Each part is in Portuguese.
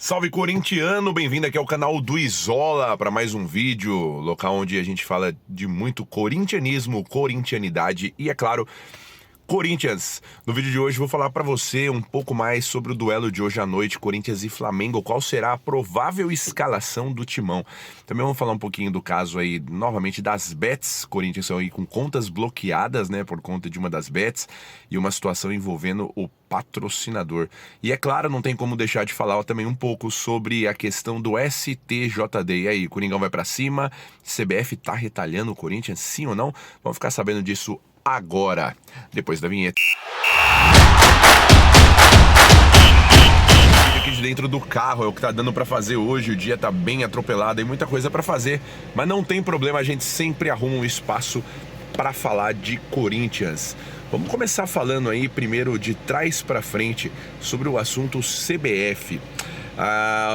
Salve corintiano, bem-vindo aqui ao canal do Isola para mais um vídeo, local onde a gente fala de muito corintianismo, corintianidade e, é claro, Corinthians. No vídeo de hoje vou falar para você um pouco mais sobre o duelo de hoje à noite, Corinthians e Flamengo, qual será a provável escalação do timão. Também vamos falar um pouquinho do caso aí, novamente, das bets. Corinthians aí com contas bloqueadas, né, por conta de uma das bets e uma situação envolvendo o patrocinador. E é claro, não tem como deixar de falar também um pouco sobre a questão do STJD. E aí, o Coringão vai para cima? CBF tá retalhando o Corinthians, sim ou não? Vamos ficar sabendo disso agora, depois da vinheta. Aqui de dentro do carro é o que tá dando pra fazer hoje. O dia tá bem atropelado e muita coisa pra fazer, mas não tem problema, a gente sempre arruma um espaço para falar de Corinthians. Vamos começar falando aí primeiro de trás pra frente sobre o assunto CBF.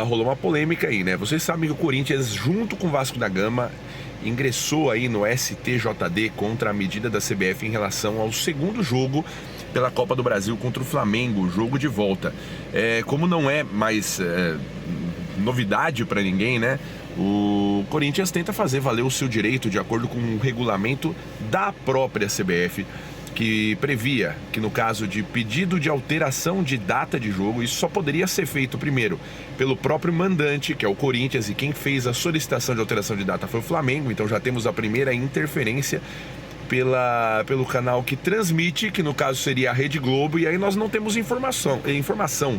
Rolou uma polêmica aí, né? Vocês sabem que o Corinthians, junto com o Vasco da Gama, ingressou aí no STJD contra a medida da CBF em relação ao segundo jogo pela Copa do Brasil contra o Flamengo, jogo de volta. Como não é mais novidade para ninguém, né? O Corinthians tenta fazer valer o seu direito de acordo com o regulamento da própria CBF, que previa que no caso de pedido de alteração de data de jogo, isso só poderia ser feito primeiro pelo próprio mandante, que é o Corinthians, e quem fez a solicitação de alteração de data foi o Flamengo. Então já temos a primeira interferência pelo canal que transmite, que no caso seria a Rede Globo, e aí nós não temos informação,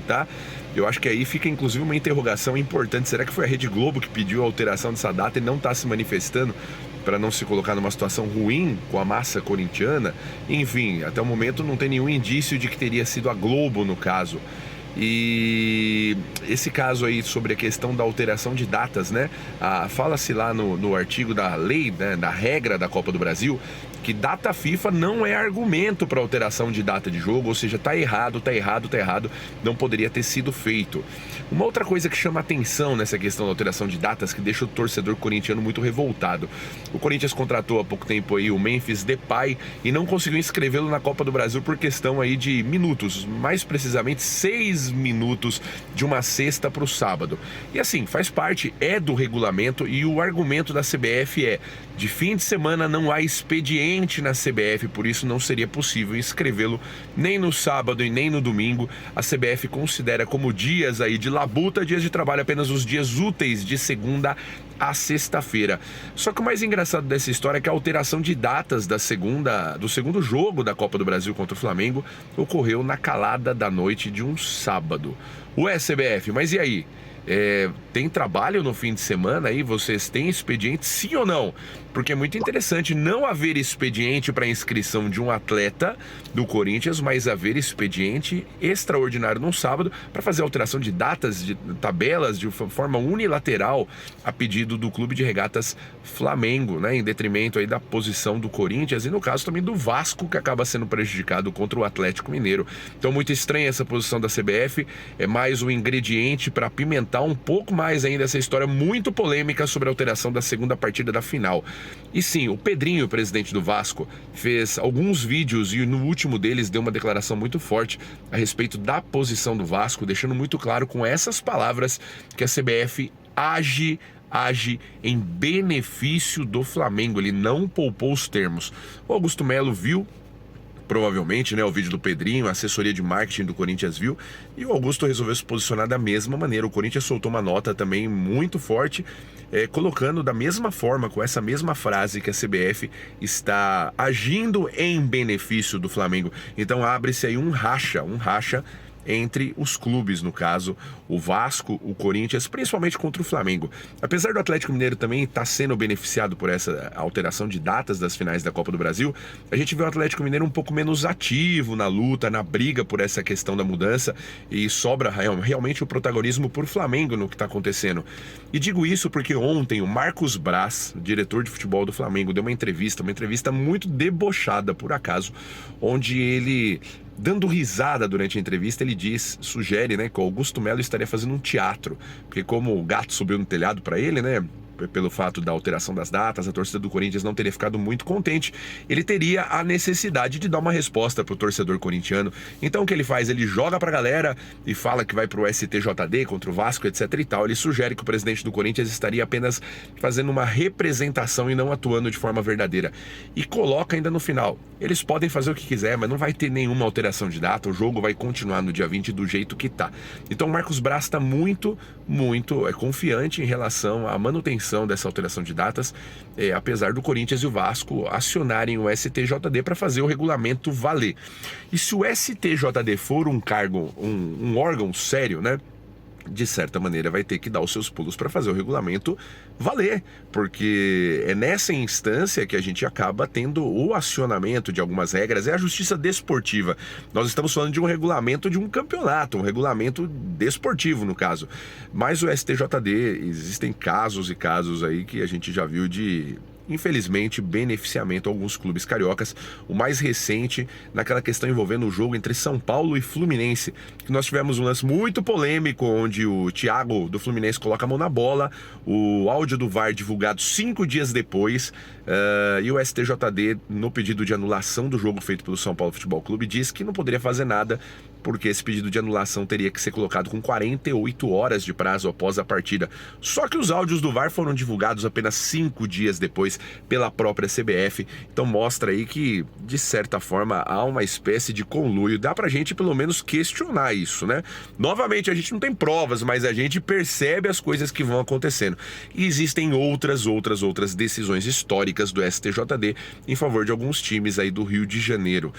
tá? Eu acho que aí fica inclusive uma interrogação importante. Será que foi a Rede Globo que pediu a alteração dessa data e não está se manifestando para não se colocar numa situação ruim com a massa corintiana? Enfim, até o momento não tem nenhum indício de que teria sido a Globo no caso. E esse caso aí sobre a questão da alteração de datas, né? Fala-se lá no artigo da lei, né, da regra da Copa do Brasil, que data FIFA não é argumento para alteração de data de jogo, ou seja, tá errado, não poderia ter sido feito. Uma outra coisa que chama atenção nessa questão da alteração de datas, que deixa o torcedor corintiano muito revoltado. O Corinthians contratou há pouco tempo aí o Memphis Depay e não conseguiu inscrevê-lo na Copa do Brasil por questão aí de minutos, mais precisamente 6 minutos de uma sexta para o sábado. E assim, faz parte, do regulamento, e o argumento da CBF é: de fim de semana não há expediente na CBF, por isso não seria possível inscrevê-lo nem no sábado e nem no domingo. A CBF considera como dias aí de labuta, dias de trabalho, apenas os dias úteis de segunda a sexta-feira. Só que o mais engraçado dessa história é que a alteração de datas do segundo jogo da Copa do Brasil contra o Flamengo ocorreu na calada da noite de um sábado. CBF, mas e aí? Tem trabalho no fim de semana aí? Vocês têm expediente, sim ou não? Porque é muito interessante não haver expediente para inscrição de um atleta do Corinthians, mas haver expediente extraordinário no sábado para fazer alteração de datas, de tabelas, de forma unilateral, a pedido do Clube de Regatas Flamengo, né, em detrimento aí da posição do Corinthians e no caso também do Vasco, que acaba sendo prejudicado contra o Atlético Mineiro. Então muito estranha essa posição da CBF, é mais um ingrediente para apimentar um pouco mais ainda essa história muito polêmica sobre a alteração da segunda partida da final. E sim, o Pedrinho, presidente do Vasco, fez alguns vídeos e no último deles deu uma declaração muito forte a respeito da posição do Vasco, deixando muito claro com essas palavras que a CBF age em benefício do Flamengo. Ele não poupou os termos. O Augusto Melo viu, provavelmente, né, o vídeo do Pedrinho, a assessoria de marketing do Corinthians viu, e o Augusto resolveu se posicionar da mesma maneira. O Corinthians soltou uma nota também muito forte, colocando da mesma forma, com essa mesma frase, que a CBF está agindo em benefício do Flamengo. Então abre-se aí um racha entre os clubes, no caso, o Vasco, o Corinthians, principalmente contra o Flamengo. Apesar do Atlético Mineiro também estar sendo beneficiado por essa alteração de datas das finais da Copa do Brasil, a gente vê o Atlético Mineiro um pouco menos ativo na luta, na briga por essa questão da mudança, e sobra realmente o protagonismo por Flamengo no que está acontecendo. E digo isso porque ontem o Marcos Braz, diretor de futebol do Flamengo, deu uma entrevista muito debochada, por acaso, onde ele, dando risada durante a entrevista, ele sugere, né, que o Augusto Melo estaria fazendo um teatro, porque como o gato subiu no telhado para ele, né, pelo fato da alteração das datas, a torcida do Corinthians não teria ficado muito contente, ele teria a necessidade de dar uma resposta pro torcedor corintiano. Então o que ele faz? Ele joga pra galera e fala que vai pro STJD contra o Vasco, etc e tal. Ele sugere que o presidente do Corinthians estaria apenas fazendo uma representação e não atuando de forma verdadeira. E coloca ainda no final: eles podem fazer o que quiser, mas não vai ter nenhuma alteração de data, o jogo vai continuar no dia 20 do jeito que tá. Então o Marcos Braz está muito confiante em relação à manutenção dessa alteração de datas, apesar do Corinthians e o Vasco acionarem o STJD para fazer o regulamento valer. E se o STJD for um órgão sério, né, de certa maneira vai ter que dar os seus pulos para fazer o regulamento valer, porque é nessa instância que a gente acaba tendo o acionamento de algumas regras. É a justiça desportiva. Nós estamos falando de um regulamento de um campeonato, um regulamento desportivo no caso. Mas o STJD, existem casos e casos aí que a gente já viu de, infelizmente, beneficiamento a alguns clubes cariocas. O mais recente, naquela questão envolvendo o jogo entre São Paulo e Fluminense, que nós tivemos um lance muito polêmico, onde o Thiago do Fluminense coloca a mão na bola, o áudio do VAR divulgado 5 dias depois, e o STJD, no pedido de anulação do jogo feito pelo São Paulo Futebol Clube, diz que não poderia fazer nada, porque esse pedido de anulação teria que ser colocado com 48 horas de prazo após a partida. Só que os áudios do VAR foram divulgados apenas 5 dias depois pela própria CBF. Então mostra aí que, de certa forma, há uma espécie de conluio. Dá pra gente pelo menos questionar isso, né? Novamente, a gente não tem provas, mas a gente percebe as coisas que vão acontecendo. E existem outras decisões históricas do STJD em favor de alguns times aí do Rio de Janeiro.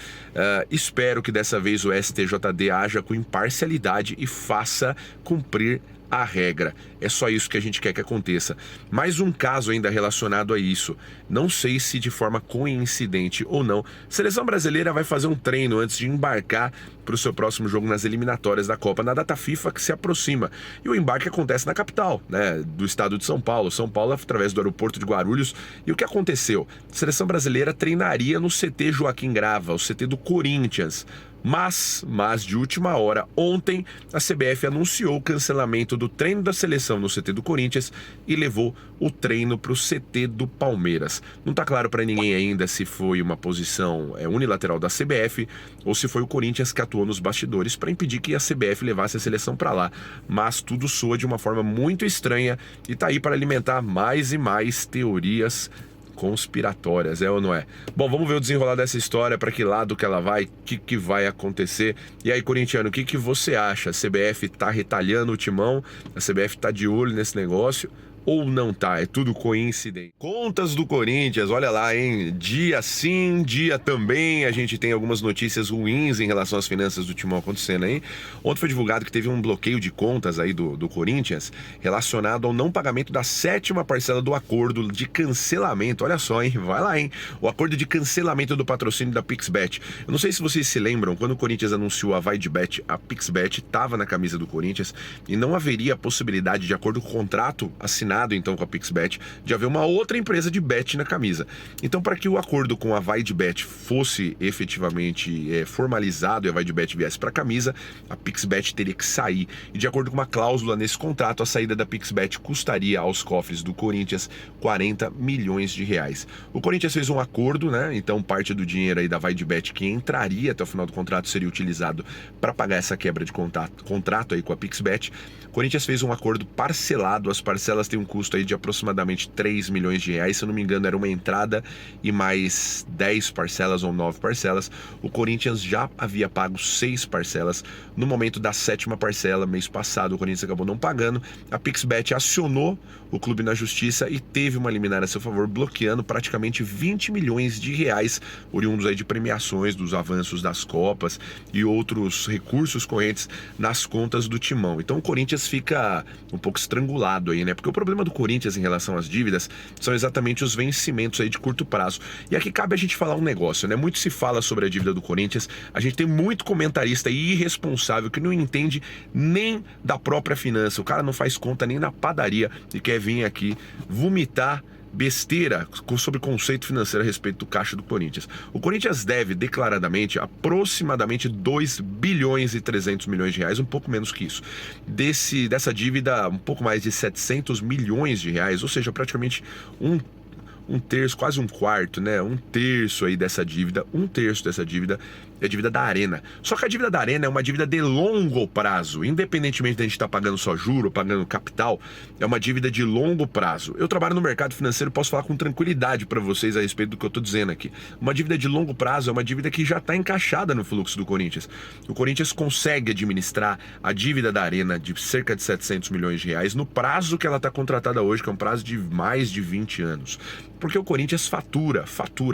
Espero que dessa vez o STJD haja com imparcialidade e faça cumprir a regra. É só isso que a gente quer que aconteça. Mais um caso ainda relacionado a isso. Não sei se de forma coincidente ou não, a seleção brasileira vai fazer um treino antes de embarcar para o seu próximo jogo nas eliminatórias da Copa, na data FIFA que se aproxima. E o embarque acontece na capital, né, do estado de São Paulo. São Paulo, através do aeroporto de Guarulhos. E o que aconteceu? A seleção brasileira treinaria no CT Joaquim Grava, o CT do Corinthians. Mas de última hora, ontem, a CBF anunciou o cancelamento do treino da seleção no CT do Corinthians e levou o treino para o CT do Palmeiras. Não está claro para ninguém ainda se foi uma posição unilateral da CBF ou se foi o Corinthians que atuou nos bastidores para impedir que a CBF levasse a seleção para lá. Mas tudo soa de uma forma muito estranha e está aí para alimentar mais e mais teorias conspiratórias, é ou não é? Bom, vamos ver o desenrolar dessa história, para que lado que ela vai, o que vai acontecer. E aí, corintiano, o que você acha? A CBF tá retalhando o timão? A CBF tá de olho nesse negócio? Ou não tá? É tudo coincidente. Contas do Corinthians, olha lá, hein? Dia sim, dia também. A gente tem algumas notícias ruins em relação às finanças do Timão acontecendo aí. Ontem foi divulgado que teve um bloqueio de contas aí do Corinthians relacionado ao não pagamento da 7ª parcela do acordo de cancelamento. Olha só, hein? Vai lá, hein? O acordo de cancelamento do patrocínio da PixBet. Eu não sei se vocês se lembram, quando o Corinthians anunciou a VaideBet, a PixBet estava na camisa do Corinthians e não haveria a possibilidade, de acordo com o contrato assinado então com a PixBet, de haver uma outra empresa de bet na camisa. Então, para que o acordo com a VaideBet fosse efetivamente formalizado e a VaideBet viesse para a camisa, a PixBet teria que sair. E de acordo com uma cláusula nesse contrato, a saída da PixBet custaria aos cofres do Corinthians 40 milhões de reais. O Corinthians fez um acordo, né? Então, parte do dinheiro aí da VaideBet que entraria até o final do contrato seria utilizado para pagar essa quebra de contrato aí com a PixBet. O Corinthians fez um acordo parcelado, as parcelas têm um custo aí de aproximadamente 3 milhões de reais, se eu não me engano era uma entrada e mais 10 parcelas ou 9 parcelas. O Corinthians já havia pago 6 parcelas. No momento da 7ª parcela, mês passado, o Corinthians acabou não pagando. A PixBet acionou o clube na justiça e teve uma liminar a seu favor, bloqueando praticamente 20 milhões de reais, oriundos aí de premiações, dos avanços das Copas e outros recursos correntes nas contas do Timão. Então o Corinthians fica um pouco estrangulado aí, né? Porque o problema do Corinthians em relação às dívidas são exatamente os vencimentos aí de curto prazo. E aqui cabe a gente falar um negócio, né? Muito se fala sobre a dívida do Corinthians, a gente tem muito comentarista irresponsável que não entende nem da própria finança. O cara não faz conta nem na padaria e quer vir aqui vomitar besteira sobre conceito financeiro a respeito do caixa do Corinthians. O Corinthians deve declaradamente aproximadamente 2 bilhões e 300 milhões de reais, um pouco menos que isso. Dessa dívida, um pouco mais de 700 milhões de reais, ou seja, praticamente um terço, quase um quarto, né? Um terço aí dessa dívida, um terço dessa dívida é a dívida da Arena. Só que a dívida da Arena é uma dívida de longo prazo, independentemente de a gente estar pagando só juro, pagando capital, é uma dívida de longo prazo. Eu trabalho no mercado financeiro, posso falar com tranquilidade para vocês a respeito do que eu estou dizendo aqui. Uma dívida de longo prazo é uma dívida que já está encaixada no fluxo do Corinthians. O Corinthians consegue administrar a dívida da Arena de cerca de 700 milhões de reais no prazo que ela está contratada hoje, que é um prazo de mais de 20 anos. Porque o Corinthians fatura,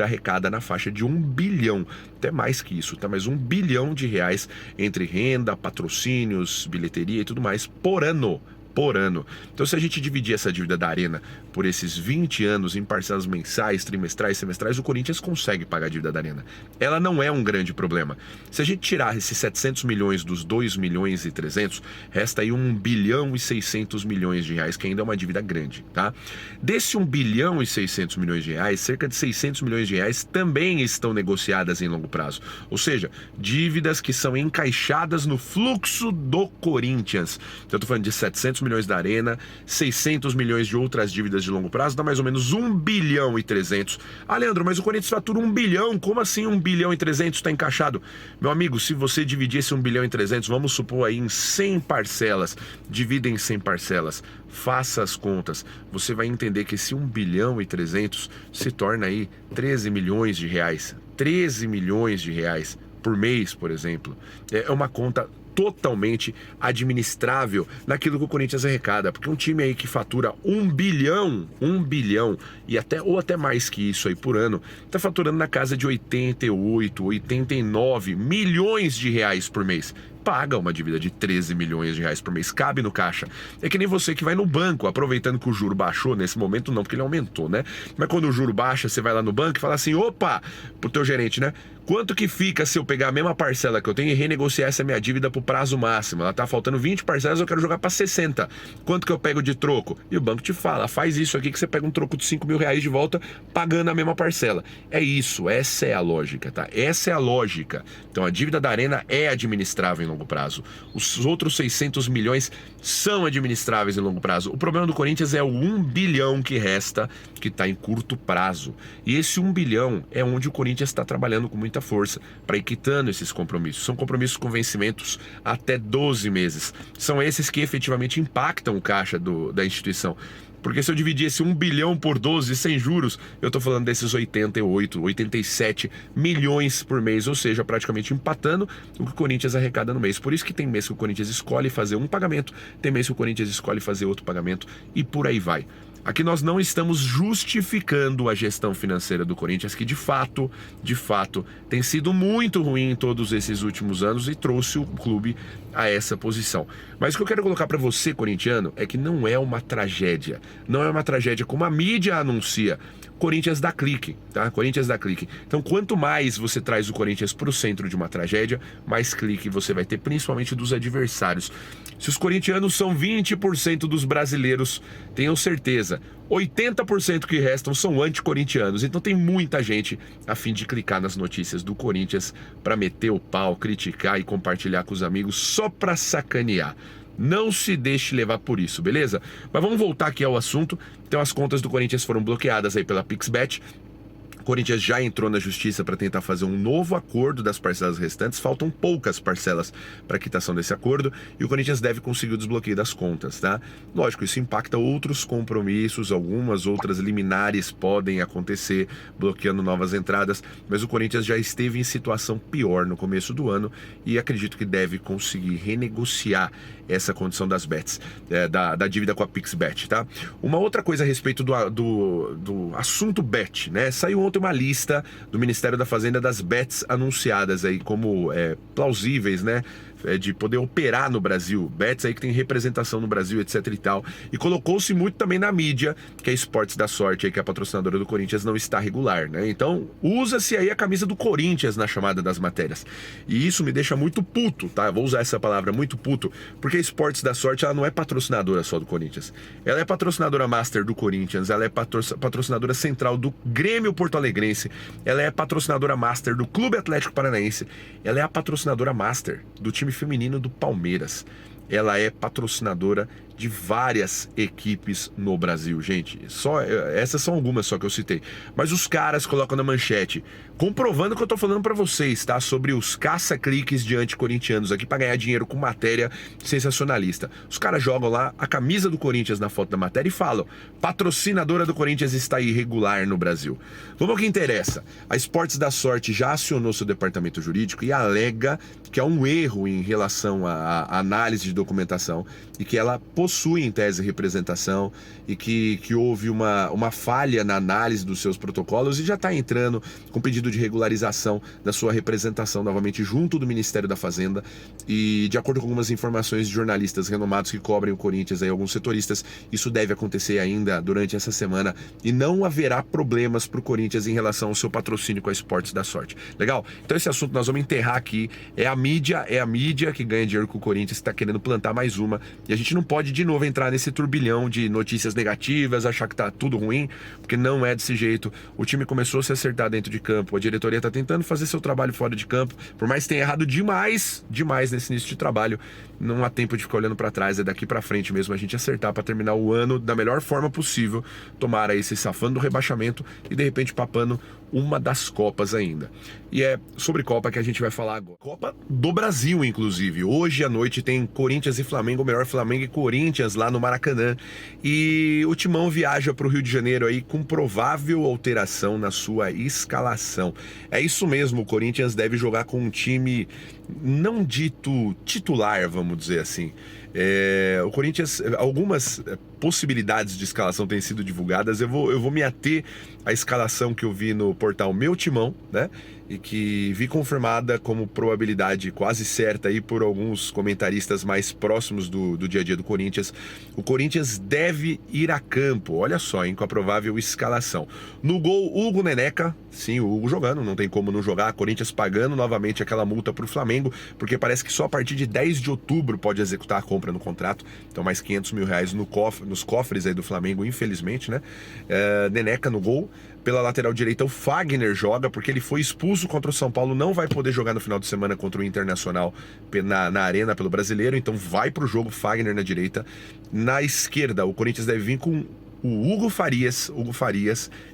arrecada na faixa de 1 bilhão, até mais que isso, tá? Mas 1 bilhão de reais entre renda, patrocínios, bilheteria e tudo mais por ano. Então, se a gente dividir essa dívida da Arena por esses 20 anos em parcelas mensais, trimestrais, semestrais, o Corinthians consegue pagar a dívida da Arena. Ela não é um grande problema. Se a gente tirar esses 700 milhões dos 2 milhões e 300, resta aí 1 bilhão e 600 milhões de reais, que ainda é uma dívida grande, tá? Desse 1 bilhão e 600 milhões de reais, cerca de 600 milhões de reais também estão negociadas em longo prazo. Ou seja, dívidas que são encaixadas no fluxo do Corinthians. Então, eu tô falando de 700 milhões da Arena, 600 milhões de outras dívidas de longo prazo, dá mais ou menos 1 bilhão e 300. Ah, Leandro, mas o Corinthians fatura 1 bilhão, como assim 1 bilhão e 300 está encaixado? Meu amigo, se você dividir esse 1 bilhão e 300, vamos supor aí em 100 parcelas, divida em 100 parcelas, faça as contas, você vai entender que esse 1 bilhão e 300 se torna aí 13 milhões de reais. 13 milhões de reais por mês, por exemplo. É uma conta totalmente administrável naquilo que o Corinthians arrecada, porque um time aí que fatura 1 bilhão e até mais que isso aí por ano, tá faturando na casa de 88, 89 milhões de reais por mês. Paga uma dívida de 13 milhões de reais por mês, cabe no caixa. É que nem você que vai no banco, aproveitando que o juro baixou, nesse momento não, porque ele aumentou, né? Mas quando o juro baixa, você vai lá no banco e fala assim, opa, pro teu gerente, né? Quanto que fica se eu pegar a mesma parcela que eu tenho e renegociar essa minha dívida pro prazo máximo? Ela tá faltando 20 parcelas, eu quero jogar para 60. Quanto que eu pego de troco? E o banco te fala, faz isso aqui que você pega um troco de 5 mil reais de volta pagando a mesma parcela. É isso, essa é a lógica, tá? Essa é a lógica. Então a dívida da Arena é administrável em longo prazo. Os outros 600 milhões são administráveis em longo prazo. O problema do Corinthians é o 1 bilhão que resta, que está em curto prazo. E esse 1 bilhão é onde o Corinthians está trabalhando com muita força para ir quitando esses compromissos. São compromissos com vencimentos até 12 meses. São esses que efetivamente impactam o caixa da instituição. Porque se eu dividir esse 1 bilhão por 12 sem juros, eu tô falando desses 88, 87 milhões por mês, ou seja, praticamente empatando o que o Corinthians arrecada no mês. Por isso que tem mês que o Corinthians escolhe fazer um pagamento, tem mês que o Corinthians escolhe fazer outro pagamento e por aí vai. Aqui nós não estamos justificando a gestão financeira do Corinthians, que de fato, tem sido muito ruim em todos esses últimos anos e trouxe o clube a essa posição. Mas o que eu quero colocar para você, corintiano, é que não é uma tragédia. Não é uma tragédia como a mídia anuncia. Corinthians dá clique, tá? Corinthians dá clique. Então, quanto mais você traz o Corinthians para o centro de uma tragédia, mais clique você vai ter, principalmente dos adversários. Se os corintianos são 20% dos brasileiros, tenham certeza, 80% que restam são anticorintianos. Então tem muita gente a fim de clicar nas notícias do Corinthians para meter o pau, criticar e compartilhar com os amigos só para sacanear. Não se deixe levar por isso, beleza? Mas vamos voltar aqui ao assunto. Então as contas do Corinthians foram bloqueadas aí pela Pixbet. O Corinthians já entrou na justiça para tentar fazer um novo acordo das parcelas restantes. Faltam poucas parcelas para quitação desse acordo e o Corinthians deve conseguir o desbloqueio das contas, tá? Lógico, isso impacta outros compromissos, algumas outras liminares podem acontecer, bloqueando novas entradas, mas o Corinthians já esteve em situação pior no começo do ano e acredito que deve conseguir renegociar essa condição das bets, da dívida com a Pixbet, tá? Uma outra coisa a respeito do assunto bet, né? Saiu ontem uma lista do Ministério da Fazenda das bets anunciadas aí como plausíveis, né? de poder operar no Brasil, bets aí que tem representação no Brasil, etc e tal. E colocou-se muito também na mídia que a Esportes da Sorte, aí, que é a patrocinadora do Corinthians, não está regular, né? Então, usa-se aí a camisa do Corinthians na chamada das matérias. E isso me deixa muito puto, tá? Eu vou usar essa palavra, muito puto, porque a Esportes da Sorte, ela não é patrocinadora só do Corinthians. Ela é patrocinadora master do Corinthians, ela é patrocinadora central do Grêmio Porto Alegrense, ela é patrocinadora master do Clube Atlético Paranaense, ela é a patrocinadora master do time feminino do Palmeiras. Ela é patrocinadora de várias equipes no Brasil, gente. Essas são algumas só que eu citei. Mas os caras colocam na manchete, comprovando o que eu tô falando pra vocês, tá? Sobre os caça-cliques de anticorintianos aqui pra ganhar dinheiro com matéria sensacionalista. Os caras jogam lá a camisa do Corinthians na foto da matéria e falam: patrocinadora do Corinthians está irregular no Brasil. Vamos ao que interessa. A Esportes da Sorte já acionou seu departamento jurídico e alega que há um erro em relação à análise de documentação e que ela possui em tese representação e que houve uma falha na análise dos seus protocolos e já está entrando com pedido de regularização da sua representação novamente junto do Ministério da Fazenda. E de acordo com algumas informações de jornalistas renomados que cobrem o Corinthians, aí, alguns setoristas, isso deve acontecer ainda durante essa semana e não haverá problemas para o Corinthians em relação ao seu patrocínio com a Esportes da Sorte. Legal? Então esse assunto nós vamos enterrar aqui. É a mídia que ganha dinheiro com o Corinthians, está querendo plantar mais uma, e a gente não pode de novo entrar nesse turbilhão de notícias negativas, achar que tá tudo ruim, porque não é desse jeito. O time começou a se acertar dentro de campo, a diretoria tá tentando fazer seu trabalho fora de campo, por mais que tenha errado demais nesse início de trabalho, não há tempo de ficar olhando para trás, é daqui para frente mesmo a gente acertar para terminar o ano da melhor forma possível, tomar aí se safando do rebaixamento e de repente papando uma das Copas ainda. E é sobre Copa que a gente vai falar agora. Copa do Brasil, inclusive. Hoje à noite tem Corinthians e Flamengo, o melhor Flamengo e Corinthians lá no Maracanã. E o Timão viaja para o Rio de Janeiro aí com provável alteração na sua escalação. É isso mesmo, o Corinthians deve jogar com um time não dito titular, vamos dizer assim. O Corinthians, algumas possibilidades de escalação têm sido divulgadas. Eu vou me ater à escalação que eu vi no portal Meu Timão, né? E que vi confirmada como probabilidade quase certa aí por alguns comentaristas mais próximos do dia a dia do Corinthians. O Corinthians deve ir a campo, olha só, hein, com a provável escalação. No gol, Hugo Neneca, sim, o Hugo jogando, não tem como não jogar. Corinthians pagando novamente aquela multa para o Flamengo, porque parece que só a partir de 10 de outubro pode executar a compra no contrato. Então mais 500 mil reais nos cofres aí do Flamengo, infelizmente, né? Neneca no gol. Pela lateral direita, o Fagner joga, porque ele foi expulso contra o São Paulo, não vai poder jogar no final de semana contra o Internacional na Arena pelo Brasileiro, então vai pro jogo Fagner na direita. Na esquerda, o Corinthians deve vir com o Hugo Farias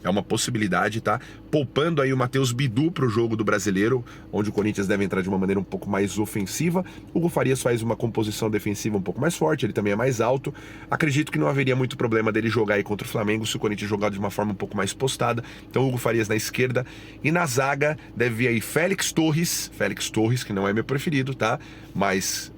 é uma possibilidade, tá? Poupando aí o Matheus Bidu pro jogo do Brasileiro, onde o Corinthians deve entrar de uma maneira um pouco mais ofensiva. O Hugo Farias faz uma composição defensiva um pouco mais forte, ele também é mais alto. Acredito que não haveria muito problema dele jogar aí contra o Flamengo se o Corinthians jogar de uma forma um pouco mais postada. Então o Hugo Farias na esquerda. E na zaga deve vir aí Félix Torres, que não é meu preferido, tá? Mas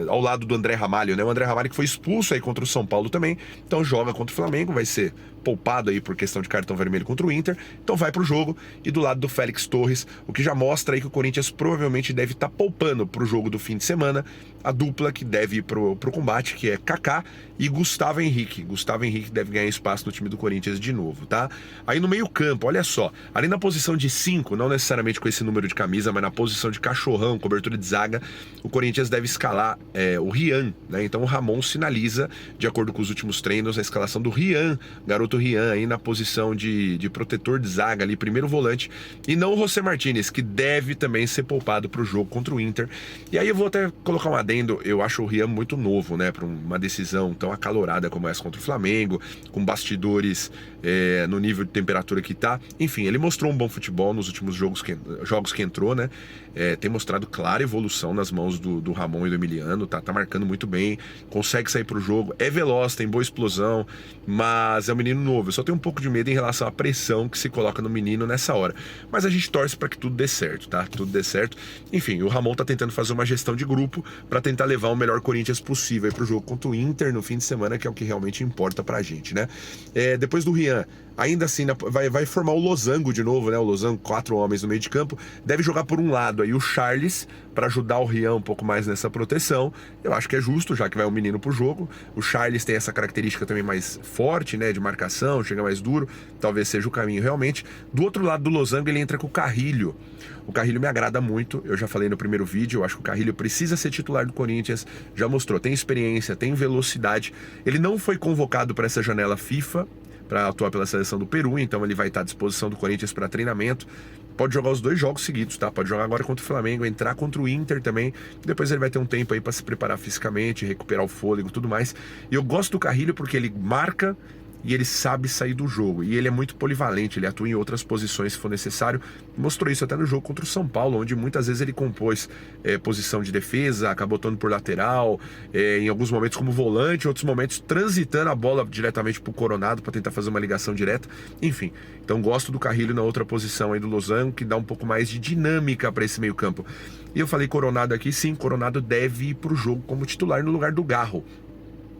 ao lado do André Ramalho, né? O André Ramalho que foi expulso aí contra o São Paulo também, então joga contra o Flamengo, vai ser poupado aí por questão de cartão vermelho contra o Inter, então vai pro jogo. E do lado do Félix Torres, o que já mostra aí que o Corinthians provavelmente deve estar poupando pro jogo do fim de semana a dupla que deve ir pro combate, que é Kaká e Gustavo Henrique. Gustavo Henrique deve ganhar espaço no time do Corinthians de novo, tá? Aí no meio campo, olha só, ali na posição de 5, não necessariamente com esse número de camisa, mas na posição de cachorrão, cobertura de zaga, o Corinthians deve escalar o Rian, né? Então o Ramon sinaliza, de acordo com os últimos treinos, a escalação do Rian, garoto Rian aí na posição de protetor de zaga ali, primeiro volante, e não o José Martínez, que deve também ser poupado pro jogo contra o Inter. E aí eu vou até colocar um adendo, eu acho o Rian muito novo, né, para uma decisão tão acalorada como essa contra o Flamengo, com bastidores no nível de temperatura que tá. Enfim, ele mostrou um bom futebol nos últimos jogos que entrou, né? Tem mostrado clara evolução nas mãos do Ramon e do Emiliano, tá marcando muito bem, consegue sair pro jogo, é veloz, tem boa explosão, mas é um menino novo. Eu só tenho um pouco de medo em relação à pressão que se coloca no menino nessa hora, mas a gente torce para que tudo dê certo, tá? Tudo dê certo. Enfim, o Ramon tá tentando fazer uma gestão de grupo para tentar levar o melhor Corinthians possível pro jogo contra o Inter no fim de semana, que é o que realmente importa pra gente, né? Depois do Rian, ainda assim, vai formar o losango de novo, né? O losango, 4 homens no meio de campo, deve jogar por um lado aí o Charles, para ajudar o Rian um pouco mais nessa proteção. Eu acho que é justo, já que vai um menino pro jogo. O Charles tem essa característica também mais forte, né, de marcação, chega mais duro, talvez seja o caminho realmente. Do outro lado do losango, ele entra com o Carrilho. O Carrilho me agrada muito, eu já falei no primeiro vídeo, eu acho que o Carrilho precisa ser titular do Corinthians, já mostrou, tem experiência, tem velocidade. Ele não foi convocado para essa janela FIFA, para atuar pela seleção do Peru, então ele vai estar à disposição do Corinthians para treinamento. Pode jogar os 2 jogos seguidos, tá? Pode jogar agora contra o Flamengo, entrar contra o Inter também. Depois ele vai ter um tempo aí para se preparar fisicamente, recuperar o fôlego e tudo mais. E eu gosto do Carrilho porque ele marca e ele sabe sair do jogo. E ele é muito polivalente, ele atua em outras posições se for necessário. Mostrou isso até no jogo contra o São Paulo, onde muitas vezes ele compôs posição de defesa, acabou atuando por lateral, em alguns momentos como volante, em outros momentos transitando a bola diretamente pro Coronado para tentar fazer uma ligação direta. Enfim, então gosto do Carrilho na outra posição aí do losango, que dá um pouco mais de dinâmica para esse meio campo. E eu falei Coronado aqui, sim, Coronado deve ir pro jogo como titular no lugar do Garro.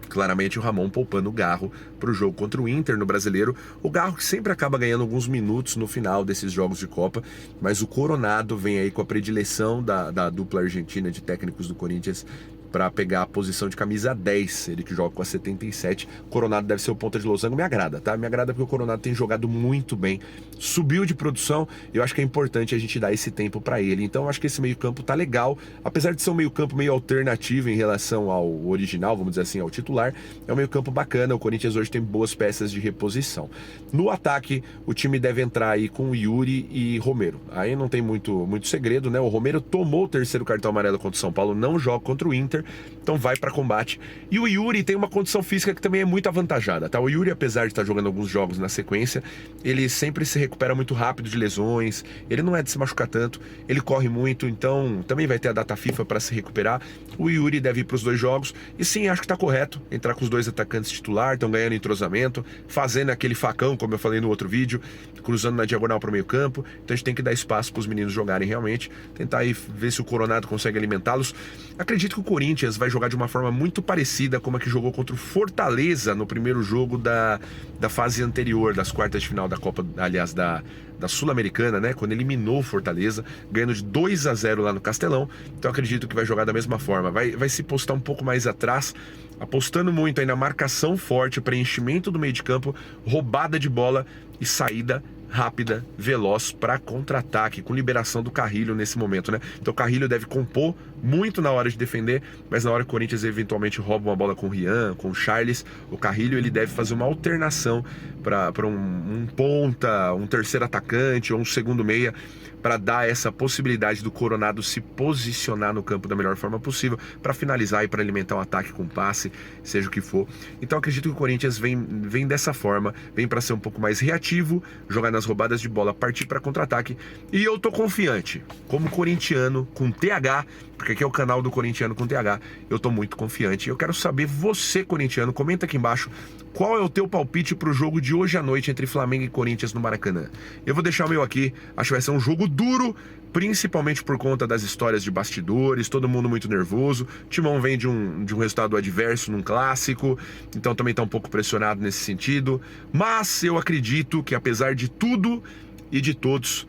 Claramente o Ramon poupando o Garro para o jogo contra o Inter no Brasileiro. O Garro que sempre acaba ganhando alguns minutos no final desses jogos de Copa, mas o Coronado vem aí com a predileção da dupla argentina de técnicos do Corinthians para pegar a posição de camisa 10, ele que joga com a 77. Coronado deve ser o ponta de losango, me agrada, tá? Me agrada porque o Coronado tem jogado muito bem, subiu de produção, e eu acho que é importante a gente dar esse tempo para ele. Então eu acho que esse meio campo tá legal, apesar de ser um meio campo meio alternativo em relação ao original, vamos dizer assim, ao titular, é um meio campo bacana. O Corinthians hoje tem boas peças de reposição. No ataque, o time deve entrar aí com Yuri e Romero. Aí não tem muito segredo, né? O Romero tomou o 3º cartão amarelo contra o São Paulo, não joga contra o Inter, então vai para combate. E o Yuri tem uma condição física que também é muito avantajada, tá? O Yuri, apesar de estar jogando alguns jogos na sequência, ele sempre se recupera muito rápido de lesões, ele não é de se machucar tanto, ele corre muito, então também vai ter a data FIFA para se recuperar. O Yuri deve ir para os 2 jogos, e sim, acho que tá correto entrar com os 2 atacantes titular, estão ganhando entrosamento, fazendo aquele facão, como eu falei no outro vídeo, cruzando na diagonal para o meio campo. Então a gente tem que dar espaço para os meninos jogarem realmente, tentar aí ver se o Coronado consegue alimentá-los. Acredito que o Corinthians vai jogar de uma forma muito parecida como a que jogou contra o Fortaleza no primeiro jogo da fase anterior, das quartas de final da Copa, aliás, da Sul-Americana, né? Quando eliminou o Fortaleza, ganhando de 2-0 lá no Castelão. Então acredito que vai jogar da mesma forma. Vai se postar um pouco mais atrás, apostando muito aí na marcação forte, preenchimento do meio de campo, roubada de bola e saída rápida, veloz para contra-ataque, com liberação do Carrilho nesse momento, né? Então o Carrilho deve compor muito na hora de defender, mas na hora que o Corinthians eventualmente rouba uma bola com o Rian, com o Charles, o Carrilho ele deve fazer uma alternação para um ponta, um terceiro atacante ou um segundo meia, para dar essa possibilidade do Coronado se posicionar no campo da melhor forma possível, para finalizar e para alimentar um ataque com passe, seja o que for. Então acredito que o Corinthians vem dessa forma, vem para ser um pouco mais reativo, jogar nas roubadas de bola, partir para contra-ataque, e eu tô confiante, como corintiano com TH, porque aqui é o canal do corintiano com TH, eu tô muito confiante. Eu quero saber, você corintiano, comenta aqui embaixo, qual é o teu palpite pro jogo de hoje à noite entre Flamengo e Corinthians no Maracanã? Eu vou deixar o meu aqui, acho que vai ser um jogo duro, principalmente por conta das histórias de bastidores, todo mundo muito nervoso. O Timão vem de um resultado adverso num clássico, então também tá um pouco pressionado nesse sentido. Mas eu acredito que, apesar de tudo e de todos,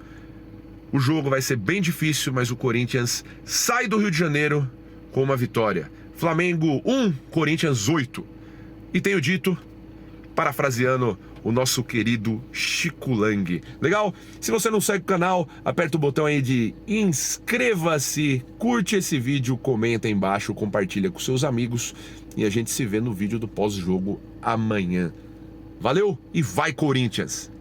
o jogo vai ser bem difícil, mas o Corinthians sai do Rio de Janeiro com uma vitória. Flamengo 1, Corinthians 8. E tenho dito, parafraseando o nosso querido Chico Lang. Legal? Se você não segue o canal, aperta o botão aí de inscreva-se, curte esse vídeo, comenta aí embaixo, compartilha com seus amigos e a gente se vê no vídeo do pós-jogo amanhã. Valeu e vai Corinthians!